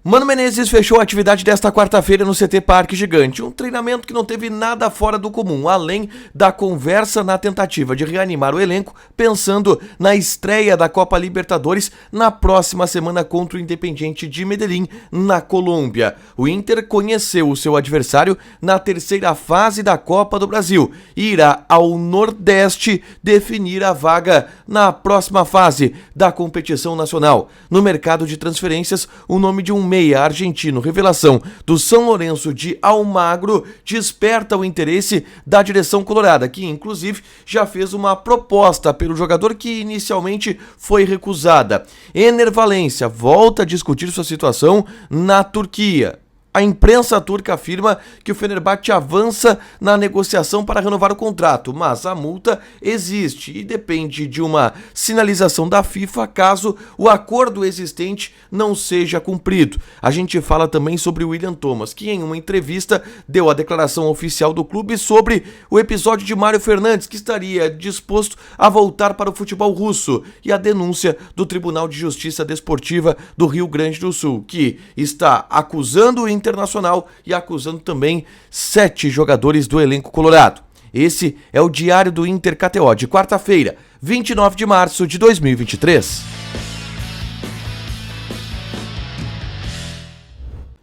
Mano Menezes fechou a atividade desta quarta-feira no CT Parque Gigante, um treinamento que não teve nada fora do comum, além da conversa na tentativa de reanimar o elenco, pensando na estreia da Copa Libertadores na próxima semana contra o Independiente de Medellín, na Colômbia. O Inter conheceu o seu adversário na terceira fase da Copa do Brasil e irá ao Nordeste definir a vaga na próxima fase da competição nacional. No mercado de transferências, o nome de um meia argentino, revelação do São Lourenço de Almagro, desperta o interesse da direção colorada, que inclusive já fez uma proposta pelo jogador que inicialmente foi recusada. Ener Valencia volta a discutir sua situação na Turquia. A imprensa turca afirma que o Fenerbahçe avança na negociação para renovar o contrato, mas a multa existe e depende de uma sinalização da FIFA caso o acordo existente não seja cumprido. A gente fala também sobre o William Thomas, que em uma entrevista deu a declaração oficial do clube sobre o episódio de Mário Fernandes, que estaria disposto a voltar para o futebol russo, e a denúncia do Tribunal de Justiça Desportiva do Rio Grande do Sul, que está acusando o Internacional e acusando também 7 jogadores do elenco colorado. Esse é o Diário do Inter KTO de quarta-feira, 29 de março de 2023.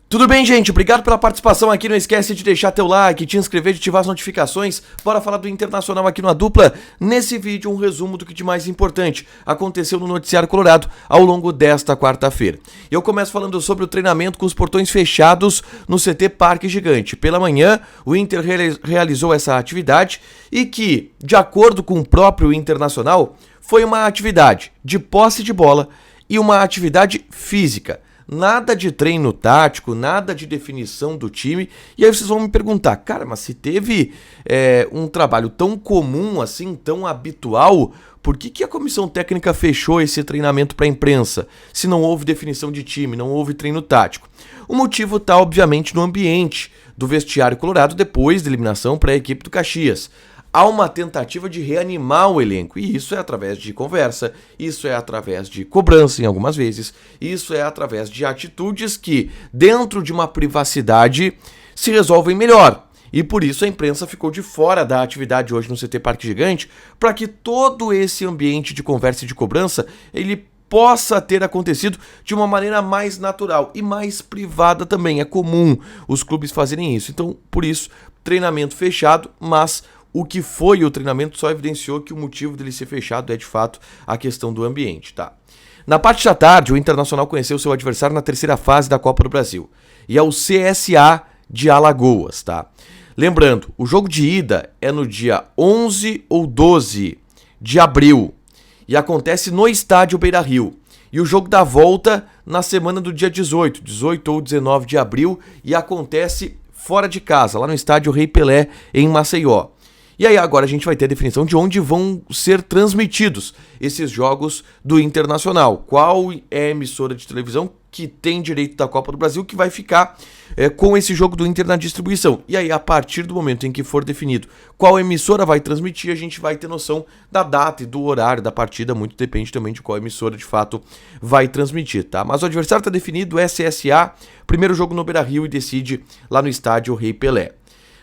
Tudo bem, gente? Obrigado pela participação aqui. Não esquece de deixar teu like, te inscrever, de ativar as notificações. Bora falar do Internacional aqui no A Dupla. Nesse vídeo, um resumo do que de mais importante aconteceu no noticiário colorado ao longo desta quarta-feira. Eu começo falando sobre o treinamento com os portões fechados no CT Parque Gigante. Pela manhã, o Inter realizou essa atividade e que, de acordo com o próprio Internacional, foi uma atividade de posse de bola e uma atividade física. Nada de treino tático, nada de definição do time. E aí vocês vão me perguntar, cara, mas se teve um trabalho tão comum assim, tão habitual, por que a comissão técnica fechou esse treinamento para a imprensa? Se não houve definição de time, não houve treino tático. O motivo está, obviamente, no ambiente do vestiário colorado depois da eliminação para a equipe do Caxias. Há uma tentativa de reanimar o elenco, e isso é através de conversa, isso é através de cobrança em algumas vezes, isso é através de atitudes que, dentro de uma privacidade, se resolvem melhor. E por isso a imprensa ficou de fora da atividade hoje no CT Parque Gigante, para que todo esse ambiente de conversa e de cobrança, ele possa ter acontecido de uma maneira mais natural e mais privada também. É comum os clubes fazerem isso. Então, por isso, treinamento fechado, mas o que foi o treinamento só evidenciou que o motivo dele ser fechado é, de fato, a questão do ambiente, tá? Na parte da tarde, o Internacional conheceu seu adversário na terceira fase da Copa do Brasil. E é o CSA de Alagoas, tá? Lembrando, o jogo de ida é no dia 11 ou 12 de abril e acontece no estádio Beira-Rio. E o jogo da volta na semana do dia 18 ou 19 de abril, e acontece fora de casa, lá no estádio Rei Pelé, em Maceió. E aí agora a gente vai ter a definição de onde vão ser transmitidos esses jogos do Internacional. Qual é a emissora de televisão que tem direito da Copa do Brasil que vai ficar com esse jogo do Inter na distribuição. E aí, a partir do momento em que for definido qual emissora vai transmitir, a gente vai ter noção da data e do horário da partida. Muito depende também de qual emissora de fato vai transmitir, tá? Mas o adversário está definido, é CSA, primeiro jogo no Beira-Rio, e decide lá no estádio Rei Pelé.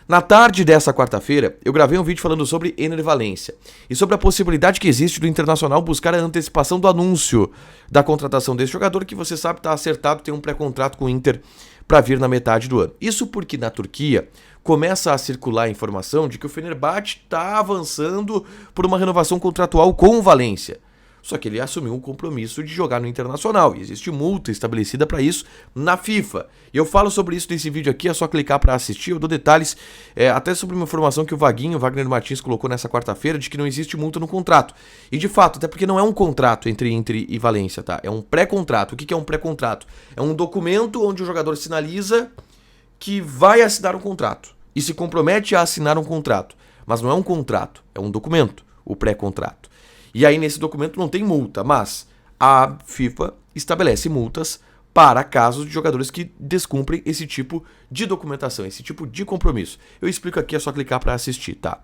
Na tarde dessa quarta-feira, eu gravei um vídeo falando sobre Ener Valencia e sobre a possibilidade que existe do Internacional buscar a antecipação do anúncio da contratação desse jogador, que você sabe está acertado, tem um pré-contrato com o Inter para vir na metade do ano. Isso porque na Turquia começa a circular a informação de que o Fenerbahçe está avançando por uma renovação contratual com o Valencia. Só que ele assumiu um compromisso de jogar no Internacional e existe multa estabelecida para isso na FIFA. E eu falo sobre isso nesse vídeo aqui, é só clicar para assistir. Eu dou detalhes até sobre uma informação que o Wagner Martins colocou nessa quarta-feira, de que não existe multa no contrato. E de fato, até porque não é um contrato entre Inter e Valência, tá? É um pré-contrato. O que é um pré-contrato? É um documento onde o jogador sinaliza que vai assinar um contrato e se compromete a assinar um contrato. Mas não é um contrato, é um documento, o pré-contrato. E aí nesse documento não tem multa, mas a FIFA estabelece multas para casos de jogadores que descumprem esse tipo de documentação, esse tipo de compromisso. Eu explico aqui, é só clicar para assistir, tá?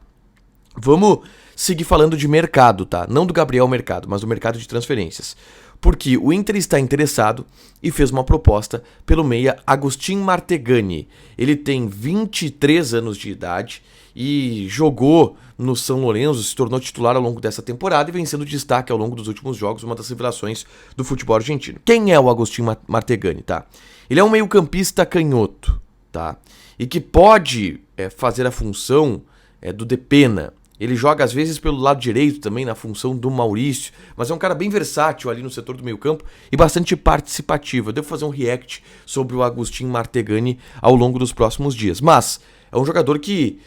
Vamos seguir falando de mercado, tá? Não do Gabriel Mercado, mas do mercado de transferências. Porque o Inter está interessado e fez uma proposta pelo meia Agustin Martegani. Ele tem 23 anos de idade e jogou no São Lourenço, se tornou titular ao longo dessa temporada e vem sendo destaque ao longo dos últimos jogos, uma das revelações do futebol argentino. Quem é o Agustin Martegani, tá? Ele é um meio-campista canhoto, tá? E que pode fazer a função do Depena. Ele joga às vezes pelo lado direito também, na função do Maurício, mas é um cara bem versátil ali no setor do meio campo e bastante participativo. Eu devo fazer um react sobre o Agustin Martegani ao longo dos próximos dias. Mas é um jogador que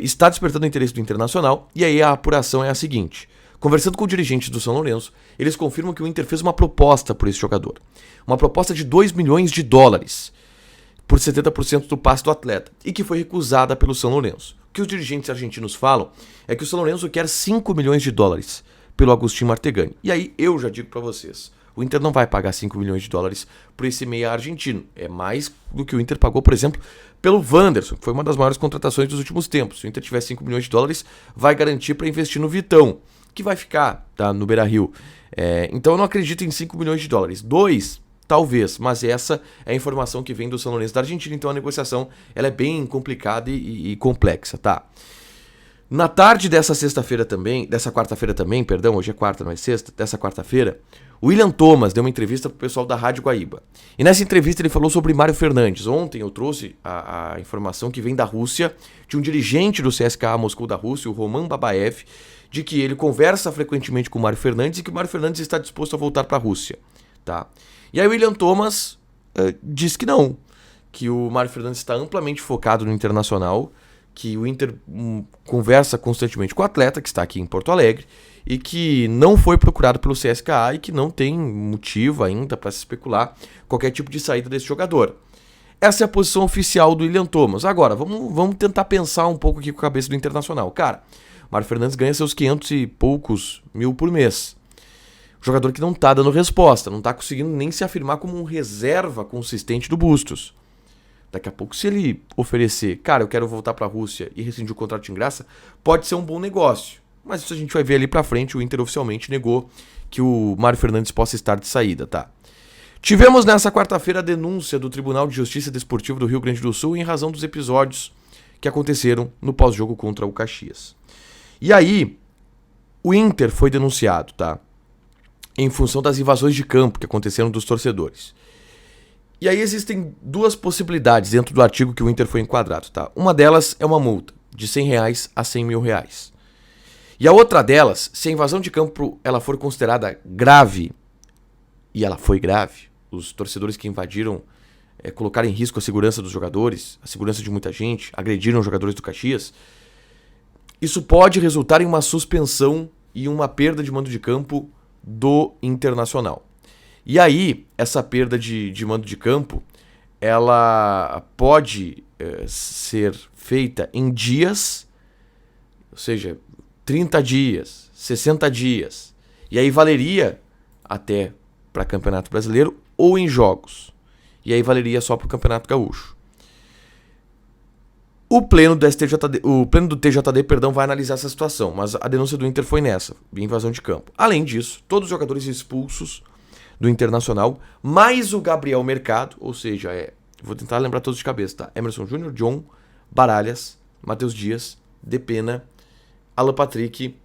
está despertando o interesse do Internacional, e aí a apuração é a seguinte. Conversando com o dirigente do São Lourenço, eles confirmam que o Inter fez uma proposta por esse jogador. Uma proposta de $2 milhões por 70% do passe do atleta, e que foi recusada pelo São Lourenço. O que os dirigentes argentinos falam é que o São Lourenço quer $5 milhões pelo Agustin Martegani. E aí eu já digo para vocês, o Inter não vai pagar $5 milhões por esse meia argentino. É mais do que o Inter pagou, por exemplo, pelo Wanderson, que foi uma das maiores contratações dos últimos tempos. Se o Inter tiver $5 milhões, vai garantir para investir no Vitão, que vai ficar, tá, no Beira-Rio. Então eu não acredito em $5 milhões. 2, talvez, mas essa é a informação que vem do São Lourenço da Argentina, então a negociação ela é bem complicada e complexa, tá? Na tarde dessa quarta-feira também, hoje é quarta, não é sexta, dessa quarta-feira, o William Thomas deu uma entrevista pro pessoal da Rádio Guaíba. E nessa entrevista ele falou sobre Mário Fernandes. Ontem eu trouxe a informação que vem da Rússia, de um dirigente do CSKA Moscou da Rússia, o Roman Babaev, de que ele conversa frequentemente com o Mário Fernandes e que o Mário Fernandes está disposto a voltar para a Rússia, tá? E aí o William Thomas diz que não, que o Mário Fernandes está amplamente focado no Internacional, que o Inter conversa constantemente com o atleta, que está aqui em Porto Alegre, e que não foi procurado pelo CSKA e que não tem motivo ainda para se especular qualquer tipo de saída desse jogador. Essa é a posição oficial do William Thomas. Agora, vamos tentar pensar um pouco aqui com a cabeça do Internacional. Cara, o Mário Fernandes ganha seus 500 e poucos mil por mês. Jogador que não tá dando resposta, não tá conseguindo nem se afirmar como um reserva consistente do Bustos. Daqui a pouco, se ele oferecer, cara, eu quero voltar pra Rússia e rescindir o contrato de graça, pode ser um bom negócio. Mas isso a gente vai ver ali pra frente, o Inter oficialmente negou que o Mário Fernandes possa estar de saída, tá? Tivemos nessa quarta-feira a denúncia do Tribunal de Justiça Desportiva do Rio Grande do Sul em razão dos episódios que aconteceram no pós-jogo contra o Caxias. E aí, o Inter foi denunciado, tá? Em função das invasões de campo que aconteceram dos torcedores. E aí existem duas possibilidades dentro do artigo que o Inter foi enquadrado, tá? Uma delas é uma multa de R$100 a R$100 mil. E a outra delas, se a invasão de campo ela for considerada grave, e ela foi grave, os torcedores que invadiram colocaram em risco a segurança dos jogadores, a segurança de muita gente, agrediram os jogadores do Caxias, isso pode resultar em uma suspensão e uma perda de mando de campo do Internacional. E aí, essa perda de mando de campo, ela pode ser feita em dias, ou seja, 30 dias, 60 dias. E aí valeria até para Campeonato Brasileiro ou em jogos. E aí valeria só para o Campeonato Gaúcho. O pleno do TJD, vai analisar essa situação, mas a denúncia do Inter foi nessa, invasão de campo. Além disso, todos os jogadores expulsos do Internacional, mais o Gabriel Mercado, ou seja, vou tentar lembrar todos de cabeça, tá? Emerson Júnior, John, Baralhas, Matheus Dias, Depena, Alan Patrick,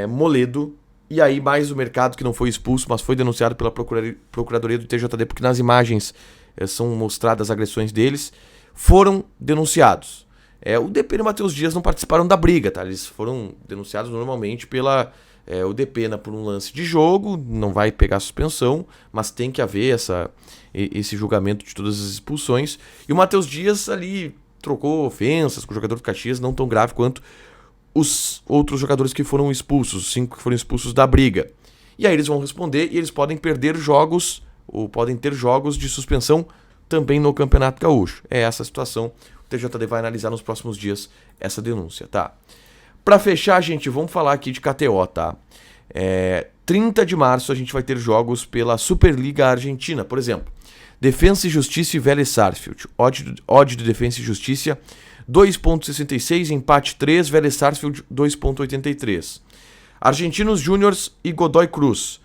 Moledo, e aí mais o Mercado, que não foi expulso, mas foi denunciado pela Procuradoria do TJD, porque nas imagens são mostradas agressões deles, foram denunciados. O Depena e o Matheus Dias não participaram da briga, tá? Eles foram denunciados normalmente o Depena por um lance de jogo, não vai pegar suspensão, mas tem que haver esse julgamento de todas as expulsões. E o Matheus Dias ali trocou ofensas com o jogador do Caxias, não tão grave quanto os outros jogadores que foram expulsos, os 5 que foram expulsos da briga. E aí eles vão responder e eles podem perder jogos, ou podem ter jogos de suspensão também no Campeonato Gaúcho. É essa a situação. O TJD vai analisar nos próximos dias essa denúncia, tá? Pra fechar, gente, vamos falar aqui de KTO, tá? 30 de março a gente vai ter jogos pela Superliga Argentina, por exemplo. Defensa e Justiça e Vélez Sarsfield. Odd de Defensa e Justiça 2.66, empate 3, Vélez Sarsfield 2.83. Argentinos Júniors e Godoy Cruz.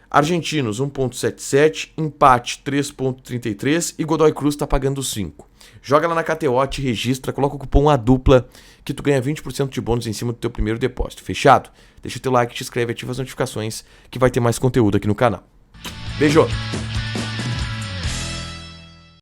Argentinos 1.77, empate 3.33 e Godoy Cruz tá pagando 5. Joga lá na KTO, te registra, coloca o cupom ADUPLA que tu ganha 20% de bônus em cima do teu primeiro depósito. Fechado? Deixa o teu like, te inscreve, ativa as notificações que vai ter mais conteúdo aqui no canal. Beijo!